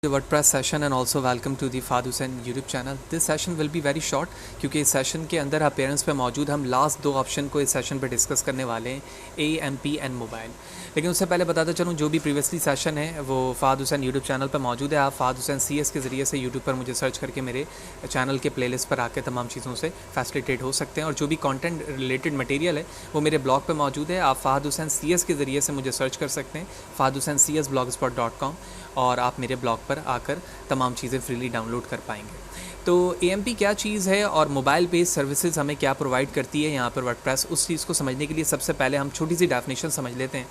WordPress session and also welcome to the Fahad Hussain YouTube channel. This session will be very short क्योंकि इस session के अंदर appearance पे मौजूद हम लास्ट दो ऑप्शन को इस सेशन पे डिस्कस करने वाले हैं, AMP एंड मोबाइल। लेकिन उससे पहले बताता चलूँ जो भी प्रीवियसली सेशन है वो फ़हाद हुसैन यूट्यूब चैनल पर मौजूद है। आप फ़हाद हुसैन CS के ज़रिए से यूट्यूब पर मुझे सर्च करके मेरे चैनल के प्लेलिस्ट पर आकर तमाम चीज़ों से फैसिलिटेट हो सकते हैं। और जो भी कंटेंट रिलेटेड मटेरियल है वो मेरे ब्लॉग पे मौजूद है। आप फ़हाद हुसैन CS के ज़रिए से मुझे सर्च कर सकते हैं, fahadhusaincs blogspot.com, और आप मेरे ब्लॉग पर आकर तमाम चीज़ें फ्रीली डाउनलोड कर पाएंगे। तो AMP क्या चीज़ है और मोबाइल बेस्ड सर्विसेज हमें क्या प्रोवाइड करती है यहाँ पर वर्डप्रेस, उस चीज़ को समझने के लिए सबसे पहले हम छोटी सी डेफिनेशन समझ लेते हैं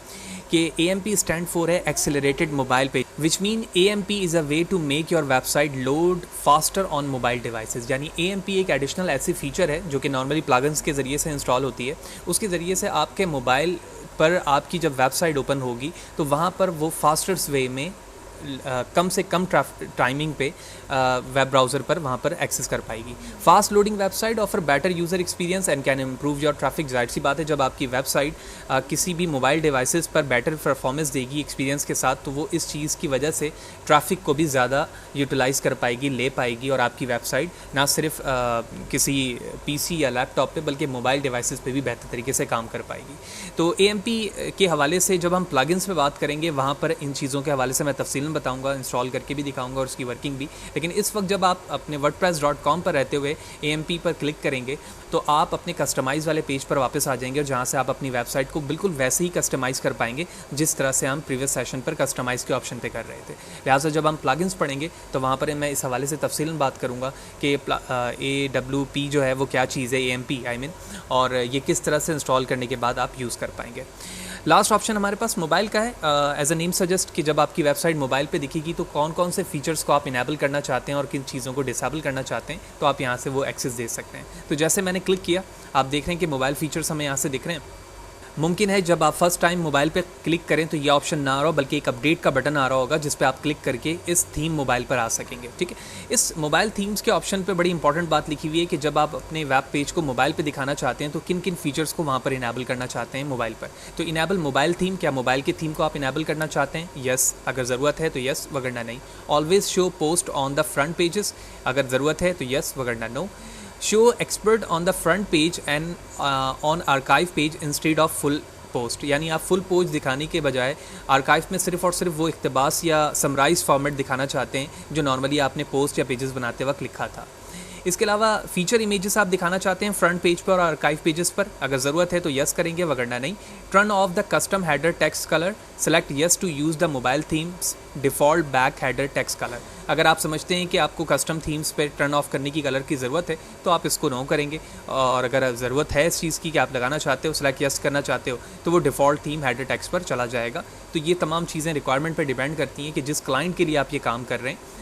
कि AMP स्टैंड फॉर है accelerated mobile page, which mean AMP is a way to make your website load faster on mobile devices. यानी AMP एक एडिशनल ऐसी फीचर है जो कि नॉर्मली प्लगइन्स के ज़रिए से इंस्टॉल होती है। उसके ज़रिए से आपके मोबाइल पर आपकी जब वेबसाइट ओपन होगी तो वहाँ पर वो फास्टेस्ट वे में कम से कम टाइमिंग पे वेब ब्राउज़र पर वहाँ पर एक्सेस कर पाएगी। Fast loading website offer better user experience and can improve your traffic. जाहिर सी बात है जब आपकी वेबसाइट किसी भी मोबाइल डिवाइसेस पर बेटर परफॉर्मेंस देगी एक्सपीरियंस के साथ, तो वो इस चीज़ की वजह से ट्रैफिक को भी ज़्यादा यूटिलाइज़ कर पाएगी, ले पाएगी, और आपकी वेबसाइट ना सिर्फ किसी PC या लैपटॉप पे बल्कि मोबाइल डिवाइसेस पे भी बेहतर तरीके से काम कर पाएगी। तो AMP के हवाले से जब हम प्लगइन्स पे बात करेंगे वहाँ पर इन चीज़ों के हवाले से मैं तफसीलन बताऊंगा, इंस्टॉल करके भी दिखाऊंगा और उसकी वर्किंग भी। लेकिन इस वक्त जब आप अपने wordpress.com पर रहते हुए AMP पर क्लिक करेंगे तो आप अपने कस्टमाइज़ वाले पेज पर वापस आ जाएंगे, और जहां से आप अपनी वेबसाइट को बिल्कुल वैसे ही कस्टमाइज़ कर पाएंगे जिस तरह से हम प्रीवियस सेशन पर कस्टमाइज़ के ऑप्शन पे कर रहे थे। लिहाजा जब हम प्लगइन्स पढ़ेंगे तो वहाँ पर मैं इस हवाले से तफसीलन बात करूँगा कि AWP जो है वो क्या चीज़ है, AMP आई मीन, और ये किस तरह से इंस्टॉल करने के बाद आप यूज़ कर पाएंगे। लास्ट ऑप्शन हमारे पास मोबाइल का है। एज अ नेम सजेस्ट कि जब आपकी वेबसाइट मोबाइल पे दिखेगी तो कौन कौन से फीचर्स को आप इनेबल करना चाहते हैं और किन चीज़ों को डिसेबल करना चाहते हैं, तो आप यहाँ से वो एक्सेस दे सकते हैं। तो जैसे मैंने क्लिक किया आप देख रहे हैं कि मोबाइल फीचर्स हमें यहाँ से दिख रहे हैं। मुमकिन है जब आप फर्स्ट टाइम मोबाइल पे क्लिक करें तो ये ऑप्शन ना आ रहा हो, बल्कि एक अपडेट का बटन आ रहा होगा जिस पे आप क्लिक करके इस थीम मोबाइल पर आ सकेंगे। ठीक है, इस मोबाइल थीम्स के ऑप्शन पे बड़ी इंपॉर्टेंट बात लिखी हुई है कि जब आप अपने वेब पेज को मोबाइल पे दिखाना चाहते हैं तो किन किन फीचर्स को वहाँ पर इनेबल करना चाहते हैं मोबाइल पर। तो इनेबल मोबाइल थीम, क्या मोबाइल की थीम को आप इनेबल करना चाहते हैं? यस, अगर ज़रूरत है तो यस, वगरना नहीं। Always show post on the front pages, अगर ज़रूरत है तो यस, वगरना no. Show excerpt on the front page and on archive page instead of full post, यानी आप फुल पोस्ट दिखाने के बजाय आर्काइव में सिर्फ और सिर्फ वो इक्तबास या समराइज फॉर्मेट दिखाना चाहते हैं जो नॉर्मली आपने पोस्ट या पेजेस बनाते वक्त लिखा था। इसके अलावा फीचर इमेजेस आप दिखाना चाहते हैं फ्रंट पेज पर और आर्काइव पेजेस पर, अगर ज़रूरत है तो यस करेंगे, वगरना नहीं। Turn off the custom header text colour, select yes to use the mobile themes default back header text colour. अगर आप समझते हैं कि आपको कस्टम थीम्स पे टर्न ऑफ करने की कलर की ज़रूरत है तो आप इसको नो करेंगे, और अगर ज़रूरत है इस चीज़ की कि आप लगाना चाहते हो, सेलेक्ट यस करना चाहते हो, तो वो डिफ़ॉल्ट थीम हेडर टेक्स्ट पर चला जाएगा। तो ये तमाम चीज़ें रिक्वायरमेंट पर डिपेंड करती हैं कि जिस क्लाइंट के लिए आप ये काम कर रहे हैं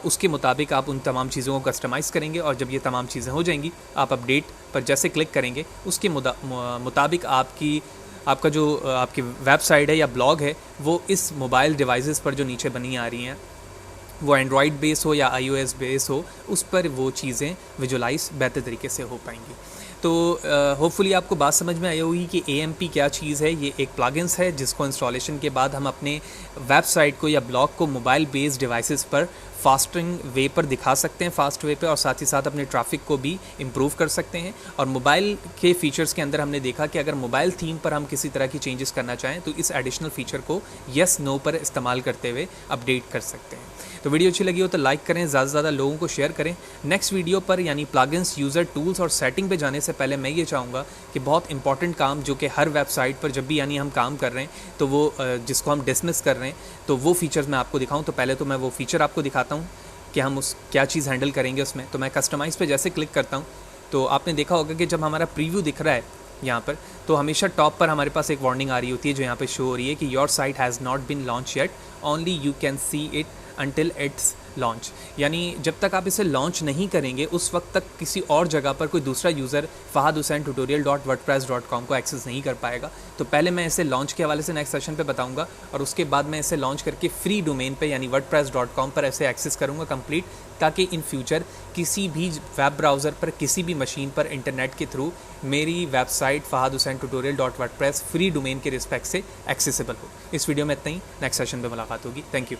उसके मुताबिक आप उन तमाम चीज़ों को कस्टमाइज़ करेंगे, और जब ये तमाम चीज़ें हो जाएंगी आप अपडेट पर जैसे क्लिक करेंगे उसके मुताबिक आपका जो आपकी वेबसाइट है या ब्लॉग है वो इस मोबाइल डिवाइसेस पर जो नीचे बनी आ रही हैं, वो एंड्रॉयड बेस हो या iOS बेस हो, उस पर वो चीज़ें विजुलाइज बेहतर तरीके से हो पाएंगी। तो होपफुली आपको बात समझ में आई होगी कि AMP क्या चीज़ है। ये एक प्लगइन्स है जिसको इंस्टॉलेशन के बाद हम अपने वेबसाइट को या ब्लॉग को मोबाइल बेस्ड डिवाइसेस पर फास्टिंग वे पर दिखा सकते हैं, फास्ट वे पे, और साथ ही साथ अपने ट्रैफिक को भी इम्प्रूव कर सकते हैं। और मोबाइल के फीचर्स के अंदर हमने देखा कि अगर मोबाइल थीम पर हम किसी तरह की चेंजेस करना चाहें तो इस एडिशनल फीचर को यस नो पर इस्तेमाल करते हुए अपडेट कर सकते हैं। तो वीडियो अच्छी लगी हो तो लाइक करें, ज़्यादा से ज़्यादा लोगों को शेयर करें। नेक्स्ट वीडियो पर यानी प्लगइन्स, यूज़र टूल्स और सेटिंग पे जाने से पहले मैं ये चाहूँगा कि बहुत इंपॉर्टेंट काम जो कि हर वेबसाइट पर जब भी यानी हम काम कर रहे हैं तो वो जिसको हम डिसमिस कर रहे हैं तो वो फीचर्स मैं आपको दिखाऊँ। तो पहले तो मैं वो फीचर आपको दिखाता हूँ कि हम उस क्या चीज़ हैंडल करेंगे उसमें। तो मैं कस्टमाइज़ पे जैसे क्लिक करता हूँ तो आपने देखा होगा कि जब हमारा प्रीव्यू दिख रहा है यहाँ पर तो हमेशा टॉप पर हमारे पास एक वार्निंग आ रही होती है जो यहाँ पे शो हो रही है कि your site has not been launch yet, only you can see it until it's launch. यानी जब तक आप इसे लॉन्च नहीं करेंगे उस वक्त तक किसी और जगह पर कोई दूसरा यूज़र fahadhusaintutorial.wordpress.com को एक्सेस नहीं कर पाएगा। तो पहले मैं इसे लॉन्च के हवाले से नेक्स्ट सेशन पे बताऊंगा, और उसके बाद मैं इसे लॉन्च करके फ्री डोमेन पे यानी wordpress.com पर ऐसे एक्सेस करूंगा कंप्लीट, ताकि इन फ्यूचर किसी भी वेब ब्राउज़र पर किसी भी मशीन पर इंटरनेट के थ्रू मेरी वेबसाइट fahadhusaintutorial.wordpress फ्री डोमेन के रिस्पेक्ट से एक्सेसिबल हो। इस वीडियो में इतना ही, नेक्स्ट सेशन पर मुलाकात होगी। Thank you.